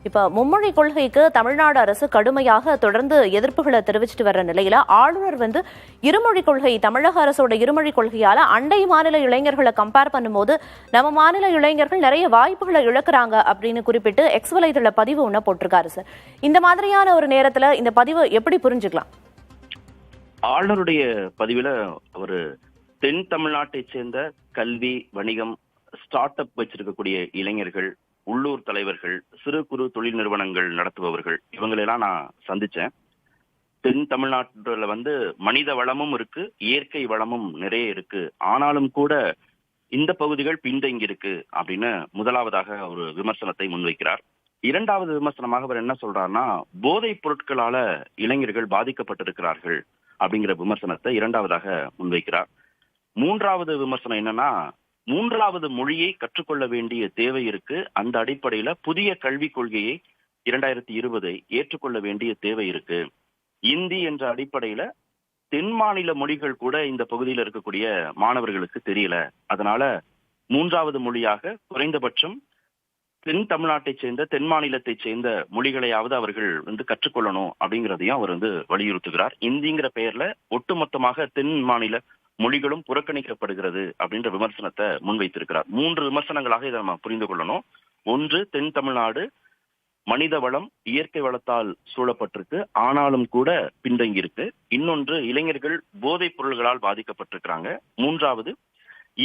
இப்ப மும்மொழி கொள்கைக்கு தமிழ்நாடு அரசு கடுமையாக தொடர்ந்து எதிர்ப்புகளை தெரிவிச்சிட்டு வர்ற நிலையில ஆளுநர் இருமொழி கொள்கை, தமிழக அரசோட இருமொழி கொள்கையால அண்டை மாநில இளைஞர்களை கம்பேர் பண்ணும்போது நம்ம மாநில இளைஞர்கள் நிறைய வாய்ப்புகளை இழக்கிறாங்க அப்படின்னு குறிப்பிட்டு எக்ஸ் வலைதள பதிவு ஒண்ணு போட்டிருக்காரு சார். இந்த மாதிரியான ஒரு நேரத்துல இந்த பதிவு எப்படி புரிஞ்சுக்கலாம்? ஆளுநருடைய பதிவுல ஒரு தென் தமிழ்நாட்டை சேர்ந்த கல்வி, வணிகம், ஸ்டார்ட் அப் வச்சிருக்கக்கூடிய இளைஞர்கள், உள்ளூர் தலைவர்கள், சிறு குறு தொழில் நிறுவனங்கள் நடத்துபவர்கள், இவங்களெல்லாம் நான் சந்திச்சேன். தென் தமிழ்நாட்டுல மனித வளமும் இருக்கு, இயற்கை வளமும் நிறைய இருக்கு. ஆனாலும் கூட இந்த பகுதிகள் பின்தங்கி இருக்கு அப்படின்னு முதலாவதாக ஒரு விமர்சனத்தை முன்வைக்கிறார். இரண்டாவது விமர்சனமாக அவர் என்ன சொல்றாருன்னா, போதைப் பொருட்களால இளைஞர்கள் பாதிக்கப்பட்டிருக்கிறார்கள் அப்படிங்கிற விமர்சனத்தை இரண்டாவதாக முன்வைக்கிறார். மூன்றாவது விமர்சனம் என்னன்னா, மூன்றாவது மொழியை கற்றுக்கொள்ள வேண்டிய தேவை இருக்கு. அந்த அடிப்படையில புதிய கல்விக் கொள்கையை 2020 ஏற்றுக்கொள்ள வேண்டிய தேவை இருக்கு. இந்தி என்ற அடிப்படையில தென் மாநில மொழிகள் கூட இந்த பகுதியில் இருக்கக்கூடிய மாணவர்களுக்கு தெரியல. அதனால மூன்றாவது மொழியாக குறைந்தபட்சம் தென் தமிழ்நாட்டை சேர்ந்த, தென் மாநிலத்தை சேர்ந்த மொழிகளையாவது அவர்கள் கற்றுக்கொள்ளணும் அப்படிங்கிறதையும் அவர் வலியுறுத்துகிறார். இந்திங்கிற பெயர்ல ஒட்டுமொத்தமாக தென் மாநில மொழிகளும் புறக்கணிக்கப்படுகிறது அப்படின்ற விமர்சனத்தை முன்வைத்திருக்கிறார். 3 விமர்சனங்களாக இதை நம்ம புரிந்து கொள்ளணும். ஒன்று, தென் தமிழ்நாடு மனித வளம், இயற்கை வளத்தால் சூழப்பட்டிருக்கு, ஆனாலும் கூட பின்தங்கி இருக்கு. இன்னொன்று, இளைஞர்கள் போதைப் பொருள்களால் பாதிக்கப்பட்டிருக்கிறாங்க. மூன்றாவது,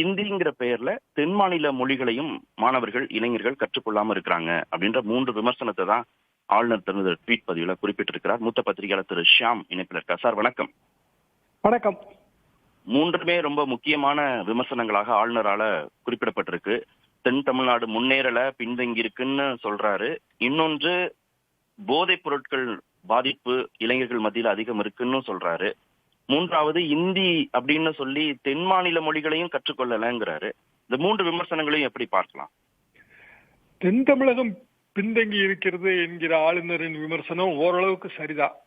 இந்திங்கிற பெயர்ல தென் மாநில மொழிகளையும் மாணவர்கள், இளைஞர்கள் கற்றுக்கொள்ளாம இருக்கிறாங்க அப்படின்ற 3 விமர்சனத்தை தான் ஆளுநர் தனது ட்வீட் பதிவுல குறிப்பிட்டிருக்கிறார். மூத்த பத்திரிகையாளர் திரு ஷியாம் இணைப்பில் இருக்கார். சார் வணக்கம். வணக்கம். 3மே ரொம்ப முக்கியமான விமர்சனங்களாக ஆளுநரால குறிப்பிடப்பட்டிருக்கு. தென் தமிழ்நாடு முன்னேறல, பின்தங்கி இருக்குன்னு சொல்றாரு. இன்னொன்று, போதைப் பொருட்கள் பாதிப்பு இளைஞர்கள் மத்தியில் அதிகம் இருக்குன்னு சொல்றாரு. மூன்றாவது, இந்தி அப்படின்னு சொல்லி தென் மாநில மொழிகளையும் கற்றுக்கொள்ளலங்கிறாரு. இந்த 3 விமர்சனங்களையும் எப்படி பார்க்கலாம்? தென் தமிழகம் பின்தங்கி இருக்கிறது என்கிற ஆளுநரின் விமர்சனம் ஓரளவுக்கு சரிதான்.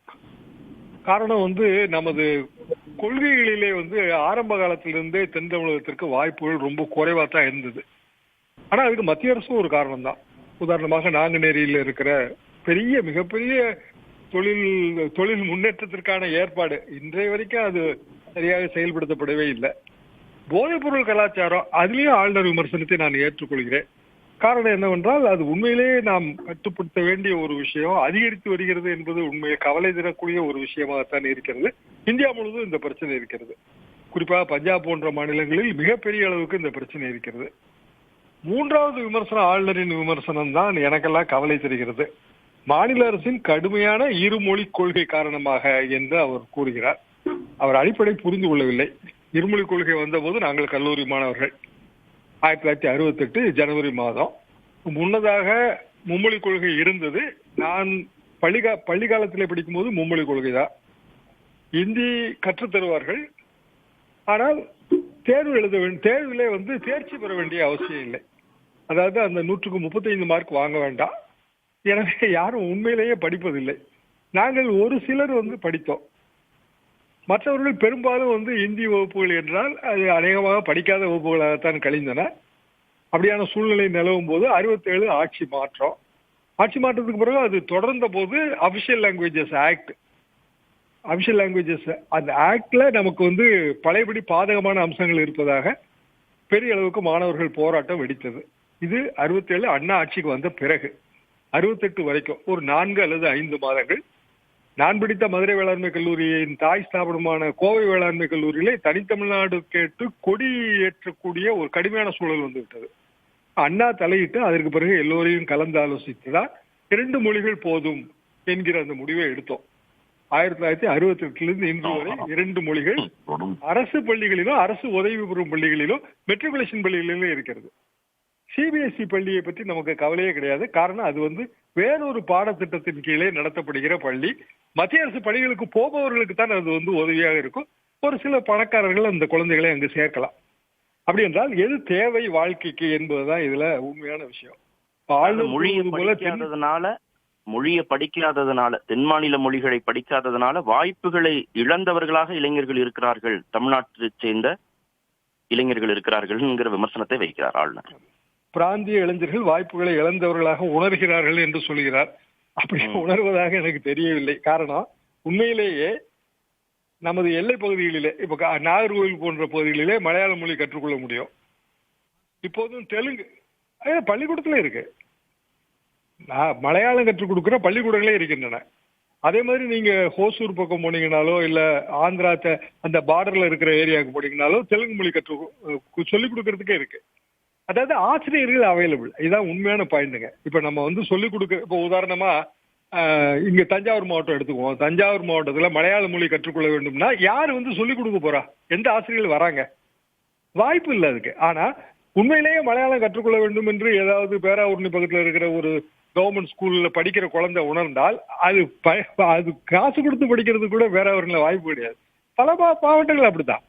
காரணம் நமது கொள்கைகளிலே ஆரம்ப காலத்திலிருந்தே தென் தமிழகத்திற்கு வாய்ப்புகள் ரொம்ப குறைவா தான் இருந்தது. ஆனா அதுக்கு மத்திய அரசும் ஒரு காரணம் தான். உதாரணமாக நாங்குநேரியில் இருக்கிற மிகப்பெரிய தொழில் முன்னேற்றத்திற்கான ஏற்பாடு இன்றைய வரைக்கும் அது சரியாக செயல்படுத்தப்படவே இல்லை. போதைப் பொருள் கலாச்சாரம், அதுலயும் ஆளுநர் விமர்சனத்தை நான் ஏற்றுக்கொள்கிறேன். காரணம் என்னவென்றால், அது உண்மையிலேயே நாம் கட்டுப்படுத்த வேண்டிய ஒரு விஷயம், அதிகரித்து வருகிறது என்பது உண்மையை கவலை தரக்கூடிய ஒரு விஷயமாகத்தான் இருக்கிறது. இந்தியா முழுவதும் இந்த பிரச்சனை இருக்கிறது. குறிப்பாக பஞ்சாப் போன்ற மாநிலங்களில் மிகப்பெரிய அளவுக்கு இந்த பிரச்சனை இருக்கிறது. மூன்றாவது விமர்சனம், ஆளுநரின் விமர்சனம் தான் எனக்கெல்லாம் கவலை தருகிறது. மாநில அரசின் கடுமையான இருமொழி கொள்கை காரணமாக என்று அவர் கூறுகிறார். அவர் அடிப்படை புரிந்து கொள்ளவில்லை. இருமொழி கொள்கை வந்தபோது நாங்கள் கல்லூரி மாணவர்கள், 1968 ஜனவரி மாதம். முன்னதாக மும்மொழி கொள்கை இருந்தது. நான் பள்ளி காலத்திலே படிக்கும்போது மும்மொழி கொள்கை தான். இந்தி கற்றுத் தருவார்கள். ஆனால் தேர்விலே தேர்ச்சி பெற வேண்டிய அவசியம் இல்லை. அதாவது அந்த 100க்கு 35 மார்க் வாங்க வேண்டாம். எனவே யாரும் உண்மையிலேயே படிப்பதில்லை. நாங்கள் ஒரு சிலர் படித்தோம். மற்றவர்கள் பெரும்பாலும் இந்தி வகுப்புகள் என்றால் அது அநேகமாக படிக்காத வகுப்புகளாகத்தான் கழிந்தன. அப்படியான சூழ்நிலை நிலவும் போது 67 ஆட்சி மாற்றத்துக்கு பிறகு அது தொடர்ந்த போது அபிஷியல் லாங்குவேஜஸ் அந்த ஆக்ட்ல நமக்கு பழையபடி பாதகமான அம்சங்கள் இருப்பதாக பெரிய அளவுக்கு மாணவர்கள் போராட்டம் வெடித்தது. இது 67 அண்ணா ஆட்சிக்கு வந்த பிறகு 68 வரைக்கும் ஒரு 4 அல்லது 5 மாதங்கள் நான் படித்த மதுரை வேளாண்மை கல்லூரியின் தாய் ஸ்தாபனமான கோவை வேளாண்மை கல்லூரியிலே தனித்தமிழ்நாடு கேட்டு கொடி ஏற்றக்கூடிய ஒரு கடுமையான சூழல் வந்துவிட்டது. அண்ணா தலையிட்டு அதற்கு பிறகு எல்லோரையும் கலந்து ஆலோசித்துதான் 2 மொழிகள் போதும் என்கிற அந்த முடிவை எடுத்தோம். 1968 இன்று வரை 2 மொழிகள் அரசு பள்ளிகளிலும், அரசு உதவி பெறும் பள்ளிகளிலும், மெட்ரிகுலேஷன் பள்ளிகளிலும் இருக்கிறது. சிபிஎஸ்இ பள்ளியை பற்றி நமக்கு கவலையே கிடையாது. காரணம், அது வேறொரு பாடத்திட்டத்தின் கீழே நடத்தப்படுகிற பள்ளி. மத்திய அரசு பள்ளிகளுக்கு போபவர்களுக்கு தான் அது உதவியாக இருக்கும். ஒரு சில பணக்காரர்கள் அந்த குழந்தைகளை அங்கு சேர்க்கலாம். அப்படி என்றால் எது தேவை வாழ்க்கைக்கு என்பதுதான் இதுல உண்மையான விஷயம். மொழியை படிக்காததுனால, தென் மாநில மொழிகளை படிக்காததுனால வாய்ப்புகளை இழந்தவர்களாக இளைஞர்கள் இருக்கிறார்கள், தமிழ்நாட்டை சேர்ந்த இளைஞர்கள் இருக்கிறார்கள் என்கிற விமர்சனத்தை வைக்கிறார் ஆளுநர். பிராந்திய இளைஞர்கள் வாய்ப்புகளை இழந்தவர்களாக உணர்கிறார்கள் என்று சொல்கிறார். அப்படி உணர்வதாக எனக்கு தெரியவில்லை. காரணம், உண்மையிலேயே நமது எல்லை பகுதிகளிலே, இப்ப நாகர்கோவில் போன்ற பகுதிகளிலே மலையாள மொழி கற்றுக்கொள்ள முடியும். இப்போதும் தெலுங்கு பள்ளிக்கூடத்துல இருக்கு. மலையாளம் கற்றுக் கொடுக்கிற பள்ளிக்கூடங்களே இருக்கின்றன. அதே மாதிரி நீங்க ஹோசூர் பக்கம் போனீங்கனாலோ இல்ல ஆந்திரா அந்த பார்டர்ல இருக்கிற ஏரியாவுக்கு போனீங்கனாலோ தெலுங்கு மொழி சொல்லிக் கொடுக்கறதுக்கே இருக்கு. அதாவது ஆசிரியர்கள் அவைலபிள். இதுதான் உண்மையான பாயிண்ட்டுங்க. இப்ப நம்ம வந்து சொல்லிக் கொடுக்க, இப்ப உதாரணமா இங்க தஞ்சாவூர் மாவட்டம் எடுத்துக்குவோம். தஞ்சாவூர் மாவட்டத்துல மலையாள மொழி கற்றுக்கொள்ள வேண்டும்னா யாரு வந்து சொல்லிக் கொடுக்க போறா? எந்த ஆசிரியர்கள் வராங்க? வாய்ப்பு இல்லை அதுக்கு. ஆனா உண்மையிலேயே மலையாளம் கற்றுக்கொள்ள வேண்டும் என்று ஏதாவது பேராவூரணி பக்கத்துல இருக்கிற ஒரு கவர்மெண்ட் ஸ்கூல்ல படிக்கிற குழந்தை உணர்ந்தால் அது காசு கொடுத்து படிக்கிறது கூட பேராவூரில் வாய்ப்பு கிடையாது. பல மாவட்டங்கள் அப்படித்தான்.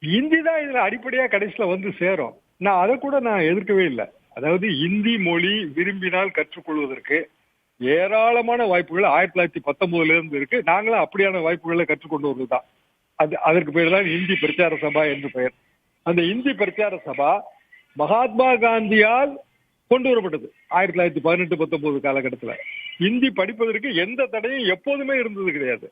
இந்தி தான் இதுல அடிப்படையா கடைசியில வந்து சேரும். நான் அதை கூட நான் எதிர்க்கவே இல்லை. அதாவது இந்தி மொழி விரும்பினால் கற்றுக்கொள்வதற்கு ஏராளமான வாய்ப்புகள் 1919 இருந்து இருக்கு. நாங்களும் அப்படியான வாய்ப்புகளை கற்றுக்கொண்டு வருவதுதான். அதற்கு பெயர் தான் இந்தி பிரச்சார சபா என்று பெயர். அந்த இந்தி பிரச்சார சபா மகாத்மா காந்தியால் கொண்டு வரப்பட்டது 1918-19 காலகட்டத்தில். இந்தி படிப்பதற்கு எந்த தடையும் எப்போதுமே இருந்தது கிடையாது.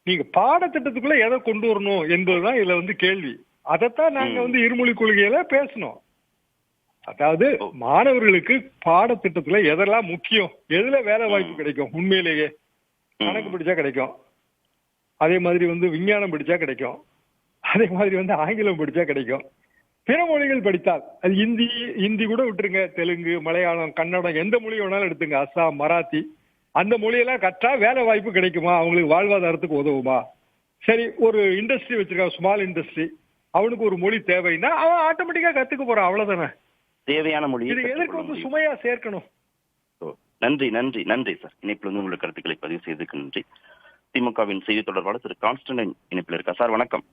நீங்க பாடத்திட்டத்துக்குள்ள எதை கொண்டு வரணும் என்பதுதான் இதுல வந்து கேள்வி. அதைத்தான் நாங்க வந்து இருமொழி கொள்கையில பேசணும். அதாவது மாணவர்களுக்கு பாடத்திட்டத்துல எதெல்லாம் முக்கியம், எதுல வேலை வாய்ப்பு கிடைக்கும், உண்மையிலேயே கணக்கு படிச்சா கிடைக்கும், அதே மாதிரி வந்து விஞ்ஞானம் படிச்சா கிடைக்கும், அதே மாதிரி வந்து ஆங்கிலம் படிச்சா கிடைக்கும். பிற மொழிகள் படித்தால் அது இந்தி கூட விட்டுருங்க, தெலுங்கு, மலையாளம், கன்னடம், எந்த மொழி வேணாலும் எடுத்துங்க, அஸ்ஸாம், மராத்தி, அந்த மொழியெல்லாம் கற்றா வேலை வாய்ப்பு கிடைக்குமா? அவங்களுக்கு வாழ்வாதாரத்துக்கு உதவுமா? சரி, ஒரு இண்டஸ்ட்ரி வச்சிருக்கான், ஸ்மால் இண்டஸ்ட்ரி, அவனுக்கு ஒரு மொழி தேவைன்னா அவன் ஆட்டோமேட்டிக்கா கத்துக்க போறான். அவ்வளவுதானே. தேவையான மொழி. இது எதற்கு வந்து சுமையா சேர்க்கணும்? நன்றி நன்றி நன்றி சார். இணைப்பில் வந்து உங்களுடைய கருத்துக்களை பதிவு செய்ததுக்கு நன்றி. திமுகவின் செய்தி தொடர்பாளர் திரு கான்ஸ்டன்டைன் இணைப்பில் இருக்கா சார்? வணக்கம்.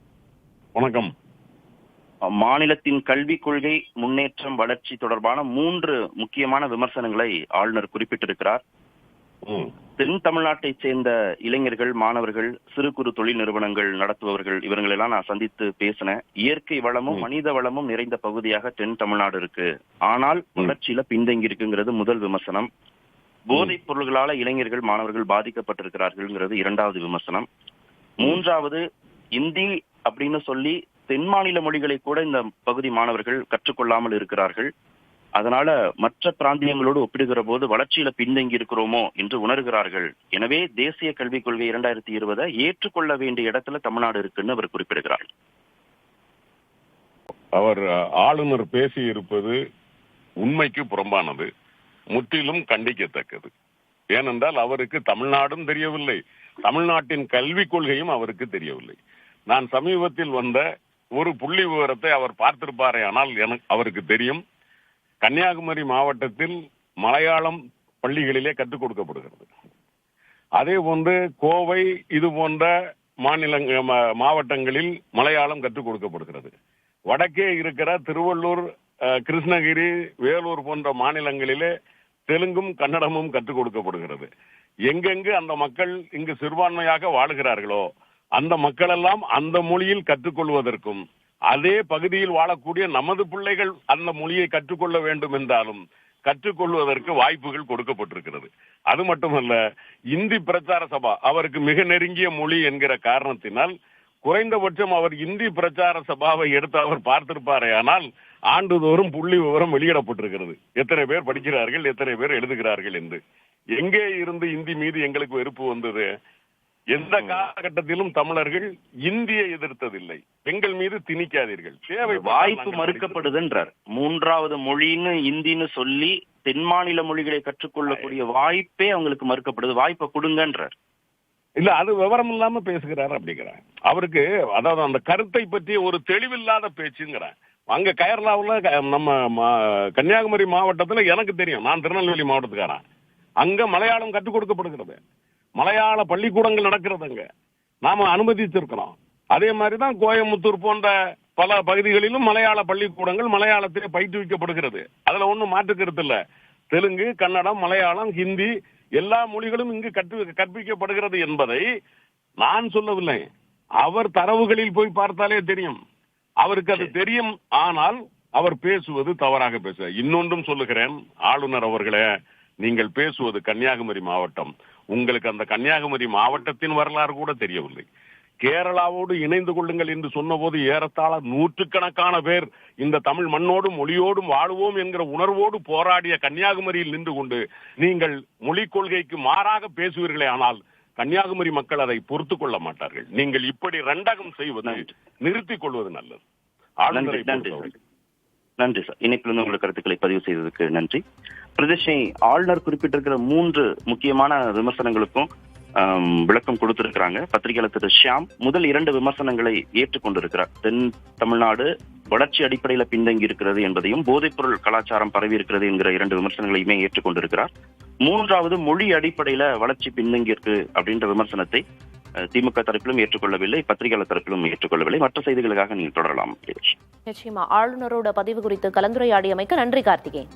வணக்கம். மாநிலத்தின் கல்விக் கொள்கை முன்னேற்றம் வளர்ச்சி தொடர்பான 3 முக்கியமான விமர்சனங்களை ஆளுநர் குறிப்பிட்டிருக்கிறார். தென் தமிழ்நாட்டை சேர்ந்த இளைஞர்கள், மாணவர்கள், சிறு குறு தொழில் நிறுவனங்கள் நடத்துபவர்கள், இவங்களெல்லாம் நான் சந்தித்து பேசினேன். இயற்கை வளமும் மனித வளமும் நிறைந்த பகுதியாக தென் தமிழ்நாடு இருக்கு, ஆனால் வளர்ச்சியில பின்தங்கி இருக்குங்கிறது முதல் விமர்சனம். போதைப் பொருள்களால இளைஞர்கள், மாணவர்கள் பாதிக்கப்பட்டிருக்கிறார்கள்ங்கிறது 2வது விமர்சனம். 3வது, இந்தி அப்படின்னு சொல்லி தென் மாநில மொழிகளை கூட இந்த பகுதி மாணவர்கள் கற்றுக்கொள்ளாமல் இருக்கிறார்கள். அதனால மற்ற பிராந்தியங்களோடு ஒப்பிடுகிற போது வளர்ச்சியில பின்தங்கி இருக்கிறோமோ என்று உணர்கிறார்கள். எனவே தேசிய கல்விக் கொள்கை 2020 ஏற்றுக்கொள்ள வேண்டிய இடத்துல தமிழ்நாடு இருக்குன்னு அவர் குறிப்பிடுகிறார். அவர் ஆளுநர் பேசி இருப்பது உண்மைக்கு புறம்பானது, முற்றிலும் கண்டிக்கத்தக்கது. ஏனென்றால் அவருக்கு தமிழ்நாடும் தெரியவில்லை, தமிழ்நாட்டின் கல்விக் கொள்கையும் அவருக்கு தெரியவில்லை. நான் சமீபத்தில் வந்த ஒரு புள்ளி விவரத்தை அவர் பார்த்திருப்பாரே, ஆனால் அவருக்கு தெரியும். கன்னியாகுமரி மாவட்டத்தில் மலையாளம் பள்ளிகளிலே கற்றுக் கொடுக்கப்படுகிறது. அதே போன்று கோவை, இது போன்ற மாவட்டங்களில் மலையாளம் கற்றுக் கொடுக்கப்படுகிறது. வடக்கே இருக்கிற திருவள்ளூர், கிருஷ்ணகிரி, வேலூர் போன்ற மாநிலங்களிலே தெலுங்கும் கன்னடமும் கற்றுக் கொடுக்கப்படுகிறது. எங்கெங்கு அந்த மக்கள் இங்கு சிறுபான்மையாக வாழுகிறார்களோ அந்த மக்கள் எல்லாம் அந்த மொழியில் கற்றுக்கொள்வதற்கும், அதே பகுதியில் வாழக்கூடிய நமது பிள்ளைகள் அந்த மொழியை கற்றுக்கொள்ள வேண்டும் என்றாலும் கற்றுக்கொள்வதற்கு வாய்ப்புகள் கொடுக்கப்பட்டிருக்கிறது. அது மட்டுமல்ல, இந்தி பிரச்சார சபா அவருக்கு மிக நெருங்கிய மொழி என்கிற காரணத்தினால் குறைந்தபட்சம் அவர் இந்தி பிரச்சார சபாவை எடுத்து அவர் பார்த்திருப்பாரே, ஆனால் ஆண்டுதோறும் புள்ளி விவரம் வெளியிடப்பட்டிருக்கிறது. எத்தனை பேர் படிக்கிறார்கள், எத்தனை பேர் எழுதுகிறார்கள் என்று. எங்கே இருந்து இந்தி மீது எங்களுக்கு வெறுப்பு வந்தது? எந்த காலகட்டத்திலும் தமிழர்கள் இந்தியை எதிர்த்ததில்லை. எங்கள் மீது திணிக்காதீர்கள், தேவை வாய்ப்பு மறுக்கப்படுதுன்றார். 3வது மொழின்னு இந்தின்னு சொல்லி தென் மாநில மொழிகளை கற்றுக்கொள்ளக்கூடிய வாய்ப்பே அவங்களுக்கு மறுக்கப்படுது. வாய்ப்பை கொடுங்கன்றார். இல்ல, அது விவரம் இல்லாம பேசுகிறார் அப்படிங்கிறார். அவருக்கு அதாவது அந்த கருத்தை பற்றி ஒரு தெளிவில்லாத பேச்சுங்கிறார். அங்க கேரளாவில் நம்ம கன்னியாகுமரி மாவட்டத்துல எனக்கு தெரியும், நான் திருநெல்வேலி மாவட்டத்துக்காரன். அங்க மலையாளம் கற்றுக் கொடுக்கப்படுகிறது, மலையாள பள்ளிக்கூடங்கள் நடக்கிறது, அங்க நாம அனுமதித்திருக்கிறோம். அதே மாதிரிதான் கோயம்புத்தூர் போன்ற பல பகுதிகளிலும் மலையாள பள்ளிக்கூடங்கள் மலையாளத்திலே பயிற்றுவிக்கப்படுகிறது. அதுல ஒண்ணும் மாற்றுக்கிறது இல்ல. தெலுங்கு, கன்னடம், மலையாளம், ஹிந்தி எல்லா மொழிகளும் இங்கு கற்பிக்கப்படுகிறது என்பதை நான் சொல்லவில்லை. அவர் தரவுகளில் போய் பார்த்தாலே தெரியும், அவருக்கு அது தெரியும். ஆனால் அவர் பேசுவது தவறாக பேசுவார். இன்னொன்றும் சொல்லுகிறேன், ஆளுநர் அவர்களே, நீங்கள் பேசுவது கன்னியாகுமரி மாவட்டம். உங்களுக்கு அந்த கன்னியாகுமரி மாவட்டத்தின் வரலாறு கூட தெரியவில்லை. கேரளாவோடு இணைந்து கொள்ளுங்கள் என்று சொன்னபோது ஏறத்தாழ நூற்றுக்கணக்கான பேர் இந்த தமிழ் மண்ணோடும் மொழியோடும் வாழுவோம் என்கிற உணர்வோடு போராடிய கன்னியாகுமரியில் நின்று கொண்டு நீங்கள் மொழிக் கொள்கைக்கு மாறாக பேசுவீர்களே, ஆனால் கன்னியாகுமரி மக்கள் அதை பொறுத்துக் கொள்ள மாட்டார்கள். நீங்கள் இப்படி ரெண்டகம் செய்வது நிறுத்திக் கொள்வது நல்லது. நன்றி சார். இணைப்பிலிருந்து உங்கள் கருத்துக்களை பதிவு செய்ததற்கு நன்றி. பிரதேஷை, ஆளுநர் குறிப்பிட்டிருக்கிற 3 முக்கியமான விமர்சனங்களுக்கும் விளக்கம் கொடுத்திருக்கிறாங்க. பத்திரிகையாளர் திரு ஷியாம் முதல் 2 விமர்சனங்களை ஏற்றுக்கொண்டிருக்கிறார். தென் தமிழ்நாடு வளர்ச்சி அடிப்படையில பின்தங்கி இருக்கிறது என்பதையும், போதைப்பொருள் கலாச்சாரம் பரவி இருக்கிறது என்கிற 2 விமர்சனங்களையுமே ஏற்றுக்கொண்டிருக்கிறார். 3வது மொழி அடிப்படையில வளர்ச்சி பின்தங்கி இருக்கு அப்படின்ற விமர்சனத்தை திமுக தரப்பிலும் ஏற்றுக்கொள்ளவில்லை, பத்திரிகையாளர் தரப்பிலும் ஏற்றுக்கொள்ளவில்லை. மற்ற செய்திகளுக்காக நீங்கள் தொடரலாம். நிச்சயமா ஆளுநரோட பதிவு குறித்து கலந்துரையாடியமைக்கு நன்றி கார்த்திகேயன்.